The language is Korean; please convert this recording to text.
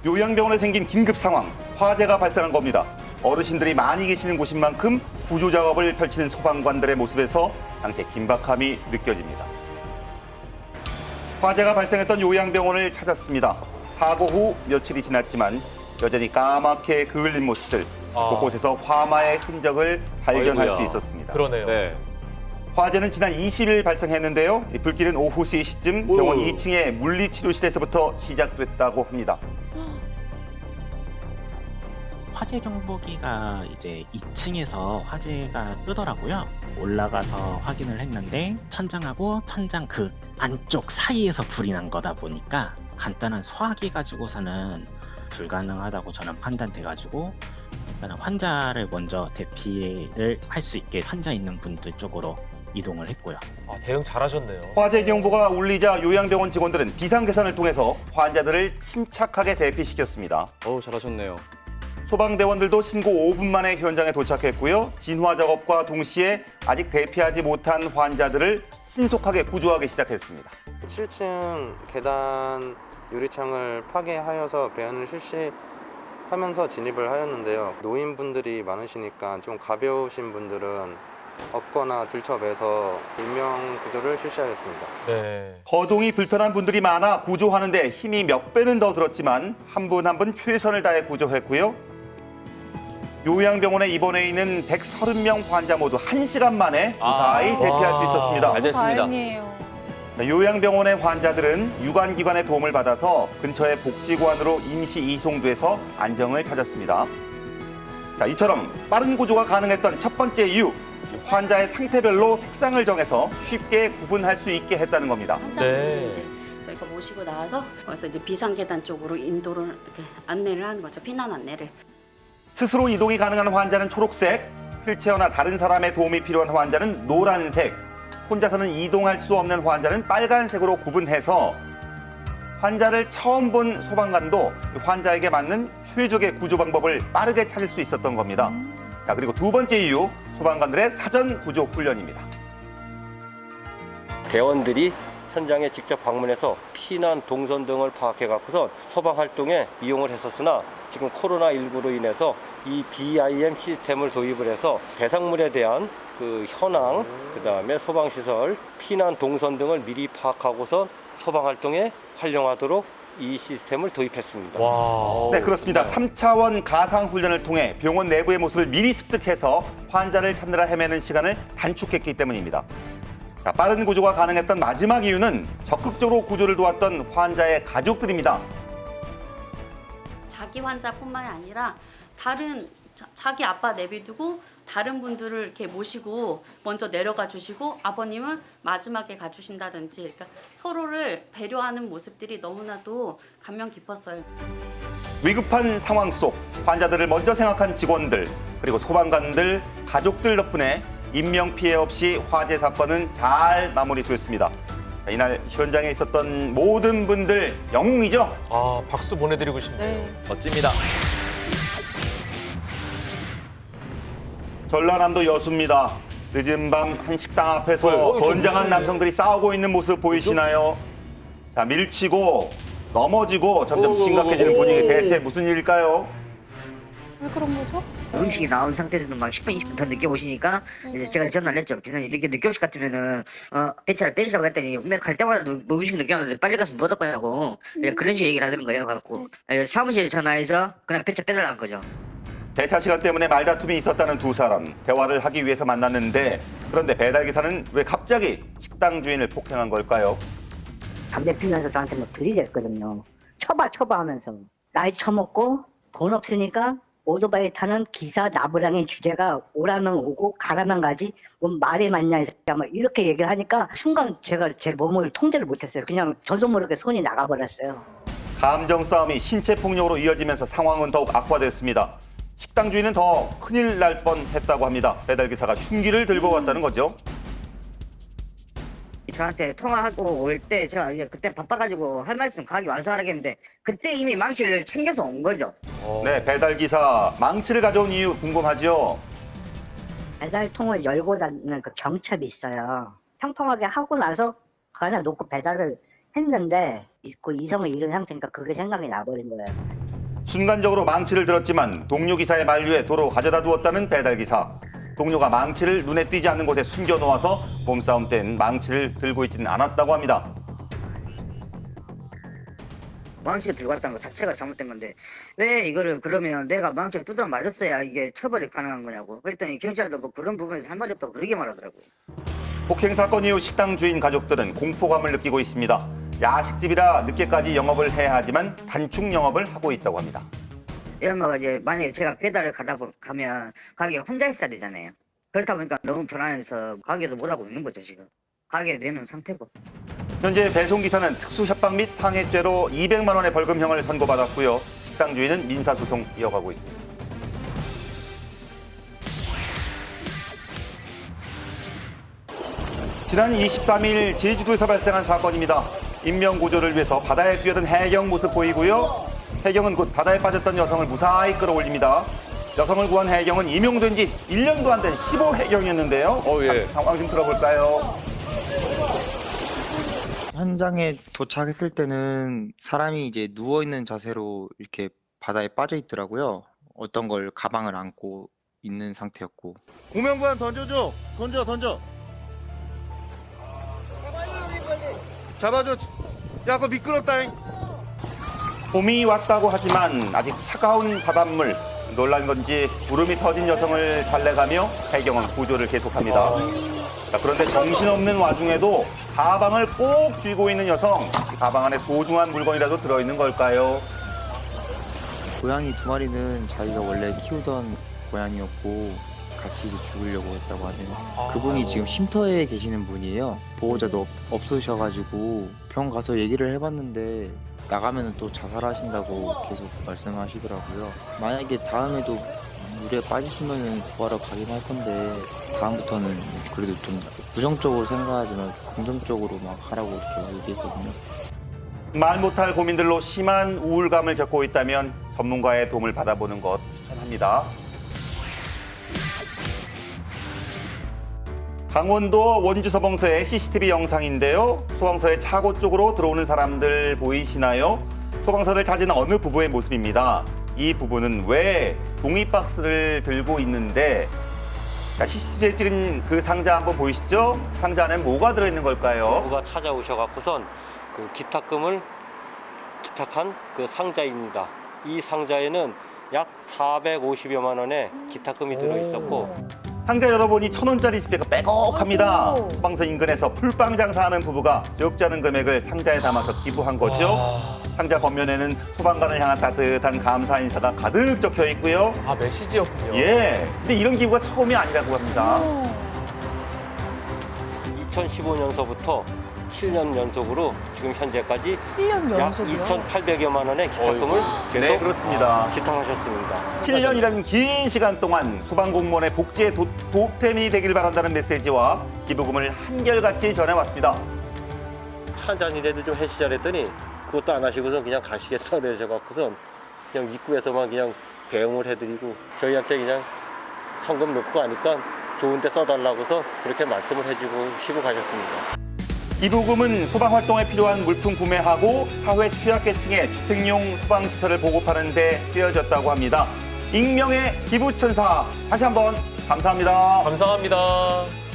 요양병원에 생긴 긴급 상황, 화재가 발생한 겁니다. 어르신들이 많이 계시는 곳인 만큼 구조 작업을 펼치는 소방관들의 모습에서 당시의 긴박함이 느껴집니다. 화재가 발생했던 요양병원을 찾았습니다. 사고 후 며칠이 지났지만 여전히 까맣게 그을린 모습들, 곳곳에서 화마의 흔적을 발견할 아이고야. 수 있었습니다. 그러네요. 네. 화재는 지난 20일 발생했는데요. 이 불길은 오후 3시쯤 병원 2층의 물리치료실에서부터 시작됐다고 합니다. 화재 경보기가 이제 2층에서 화재가 뜨더라고요. 올라가서 확인을 했는데 천장하고 천장 그 안쪽 사이에서 불이 난 거다 보니까 간단한 소화기 가지고서는 불가능하다고 저는 판단돼가지고 일단 환자를 먼저 대피를 할 수 있게 환자 있는 분들 쪽으로 이동을 했고요. 대응 잘하셨네요. 화재 경보가 울리자 요양병원 직원들은 비상계산을 통해서 환자들을 침착하게 대피시켰습니다. 잘하셨네요. 소방대원들도 신고 5분 만에 현장에 도착했고요. 진화 작업과 동시에 아직 대피하지 못한 환자들을 신속하게 구조하기 시작했습니다. 7층 계단 유리창을 파괴하여서 배연을 실시하면서 진입을 하였는데요. 노인분들이 많으시니까 좀 가벼우신 분들은 업거나 들쳐매서 인명 구조를 실시하였습니다. 네. 거동이 불편한 분들이 많아 구조하는데 힘이 몇 배는 더 들었지만 한 분 한 분 최선을 다해 구조했고요. 요양병원에 입원해 있는 130명 환자 모두 1시간 만에 무사히 대피할 수 있었습니다. 잘 됐습니다. 다행이에요. 요양병원의 환자들은 유관기관의 도움을 받아서 근처의 복지관으로 임시 이송돼서 안정을 찾았습니다. 자, 이처럼 빠른 구조가 가능했던 첫 번째 이유, 환자의 상태별로 색상을 정해서 쉽게 구분할 수 있게 했다는 겁니다. 환자분들 네. 이제 저희가 모시고 나와서 거기서 이제 비상계단 쪽으로 인도를 이렇게 안내를 하는 거죠. 피난 안내를. 스스로 이동이 가능한 환자는 초록색, 휠체어나 다른 사람의 도움이 필요한 환자는 노란색, 혼자서는 이동할 수 없는 환자는 빨간색으로 구분해서 환자를 처음 본 소방관도 환자에게 맞는 최적의 구조 방법을 빠르게 찾을 수 있었던 겁니다. 자, 그리고 두 번째 이유, 소방관들의 사전 구조 훈련입니다. 대원들이 현장에 직접 방문해서 피난 동선 등을 파악해 갖고서 소방 활동에 이용을 했었으나 지금 코로나19로 인해서 이 BIM 시스템을 도입을 해서 대상물에 대한 그 현황, 그다음에 소방 시설, 피난 동선 등을 미리 파악하고서 소방 활동에 활용하도록 이 시스템을 도입했습니다. 와. 네, 그렇습니다. 3차원 가상 훈련을 통해 병원 내부의 모습을 미리 습득해서 환자를 찾느라 헤매는 시간을 단축했기 때문입니다. 자, 빠른 구조가 가능했던 마지막 이유는 적극적으로 구조를 도왔던 환자의 가족들입니다. 자기 환자뿐만이 아니라 다른 자기 아빠 내비두고 다른 분들을 이렇게 모시고 먼저 내려가 주시고 아버님은 마지막에 가주신다든지 그러니까 서로를 배려하는 모습들이 너무나도 감명 깊었어요. 위급한 상황 속 환자들을 먼저 생각한 직원들, 그리고 소방관들, 가족들 덕분에 인명피해 없이 화재 사건은 잘 마무리됐습니다. 자, 이날 현장에 있었던 모든 분들 영웅이죠? 박수 보내드리고 싶네요. 네. 멋집니다. 전라남도 여수입니다. 늦은 밤 한 식당 앞에서 저 건장한 무슨 남성들이 싸우고 있는 모습 보이시나요? 자, 밀치고 넘어지고 점점 심각해지는 분위기. 대체 무슨 일일까요? 왜 그런 거죠? 음식이 나온 상태에서는 막 10분, 20분 더 늦게 오시니까 이제 제가 전화를 했죠. 이렇게 늦게 오실 것 같으면은 배차를 빼주자고 했더니 맨날 갈 때마다 뭐 음식 늦게 오는데 빨리 가서 뭐 얻을 거냐고 그런 식으로 얘기를 하는 거예요. 갖고 사무실에 전화해서 그냥 배차 빼달라는 거죠. 대차 시간 때문에 말다툼이 있었다는 두 사람. 대화를 하기 위해서 만났는데 그런데 배달기사는 왜 갑자기 식당 주인을 폭행한 걸까요? 담배 피면서 저한테 뭐 들이댔거든요. 쳐봐 하면서 나이 처먹고 돈 없으니까 오토바이 타는 기사 나부랑의 주제가 오라면 오고 가라면 가지 뭔 말이 맞냐 막 이렇게 얘기를 하니까 순간 제가 제 몸을 통제를 못했어요. 그냥 저도 모르게 손이 나가버렸어요. 감정 싸움이 신체 폭력으로 이어지면서 상황은 더욱 악화됐습니다. 식당 주인은 더 큰일 날 뻔했다고 합니다. 배달기사가 흉기를 들고 왔다는 거죠. 저한테 통화하고 올 때 제가 이제 그때 바빠가지고 할 말씀 가기 완성하겠는데 그때 이미 망치를 챙겨서 온 거죠. 네, 배달기사 망치를 가져온 이유 궁금하죠? 배달통을 열고 닫는 그 경첩이 있어요. 평평하게 하고 나서 그 안에 놓고 배달을 했는데 그 이성을 잃은 상태니까 그게 생각이 나버린 거예요. 순간적으로 망치를 들었지만 동료 기사의 만류에 도로 가져다 두었다는 배달기사. 동료가 망치를 눈에 띄지 않는 곳에 숨겨놓아서 몸싸움 땐 망치를 들고 있지는 않았다고 합니다. 망치를 들고 왔다는 것 자체가 잘못된 건데 왜 이거를 그러면 내가 망치를 두드려 맞았어야 이게 처벌이 가능한 거냐고. 그랬더니 경찰도 뭐 그런 부분에서 할 말이 없다고 그러게 말하더라고요. 폭행 사건 이후 식당 주인 가족들은 공포감을 느끼고 있습니다. 야식집이라 늦게까지 영업을 해야 하지만 단축 영업을 하고 있다고 합니다. 이 엄마가 이제 만약에 제가 배달을 가면 가게 혼자 있어야 되잖아요. 그렇다 보니까 너무 불안해서 가게도 못 하고 있는 거죠 지금. 가게 내는 상태고. 현재 배송기사는 특수협박 및 상해죄로 200만 원의 벌금형을 선고받았고요. 식당 주인은 민사소송 이어가고 있습니다. 지난 23일 제주도에서 발생한 사건입니다. 인명구조를 위해서 바다에 뛰어든 해경 모습 보이고요. 해경은 곧 바다에 빠졌던 여성을 무사히 끌어올립니다. 여성을 구한 해경은 임용된 지 1년도 안 된 15해경이었는데요. 예. 잠시 상황 좀 들어볼까요? 현장에 도착했을 때는 사람이 이제 누워 있는 자세로 이렇게 바다에 빠져 있더라고요. 어떤 걸 가방을 안고 있는 상태였고. 구명관 던져줘. 던져. 잡아줘. 야, 그거 미끄럽다잉. 봄이 왔다고 하지만 아직 차가운 바닷물. 놀란 건지 구름이 터진 여성을 달래가며 해경은 구조를 계속합니다. 자, 그런데 정신없는 와중에도 가방을 꼭 쥐고 있는 여성. 이 가방 안에 소중한 물건이라도 들어있는 걸까요? 고양이 2마리는 자기가 원래 키우던 고양이였고 같이 이제 죽으려고 했다고 하네요. 그분이 지금 쉼터에 계시는 분이에요. 보호자도 없으셔가지고 병원 가서 얘기를 해봤는데 나가면 또 자살하신다고 계속 말씀하시더라고요. 만약에 다음에도 물에 빠지시면 구하러 가긴 할 건데 다음부터는 그래도 좀 부정적으로 생각하지만 긍정적으로 막 하라고 이렇게 얘기했거든요. 말 못할 고민들로 심한 우울감을 겪고 있다면 전문가의 도움을 받아보는 것 추천합니다. 강원도 원주 소방서의 CCTV 영상인데요. 소방서의 차고 쪽으로 들어오는 사람들 보이시나요? 소방서를 찾은 어느 부부의 모습입니다. 이 부부는 왜 종이박스를 들고 있는데 CCTV에 찍은 그 상자 한번 보이시죠? 상자 안에 뭐가 들어있는 걸까요? 부부가 찾아오셔갖고선 그 기탁금을 기탁한 그 상자입니다. 이 상자에는 약 450여만 원의 기탁금이 들어있었고 상자 열어보니 1,000원짜리 집게가 빼곡합니다. 소방서 인근에서 풀빵 장사하는 부부가 적지 않은 금액을 상자에 담아서 기부한 거죠. 상자 겉면에는 소방관을 향한 따뜻한 감사 인사가 가득 적혀 있고요. 아, 메시지였군요. 예, 근데 이런 기부가 처음이 아니라고 합니다. 2015년서부터 7년 연속으로 지금 현재까지 7년 약 연속이요? 2,800여만 원의 기탁금을 계속 네, 그렇습니다. 기탁하셨습니다. 7년이라는 긴 시간 동안 소방공무원의 복지에 도움이 되길 바란다는 메시지와 기부금을 한결같이 전해왔습니다. 차 한 잔이라도 좀 해시자 했더니 그것도 안 하시고서 그냥 가시겠다 그러셔갖고선 그냥 입구에서만 그냥 배웅을 해드리고 저희한테 그냥 성금 넣고 가니까 좋은 데 써달라고서 그렇게 말씀을 해주고 쉬고 가셨습니다. 기부금은 소방활동에 필요한 물품 구매하고 사회 취약계층의 주택용 소방시설을 보급하는 데 쓰여졌다고 합니다. 익명의 기부천사, 다시 한번 감사합니다. 감사합니다.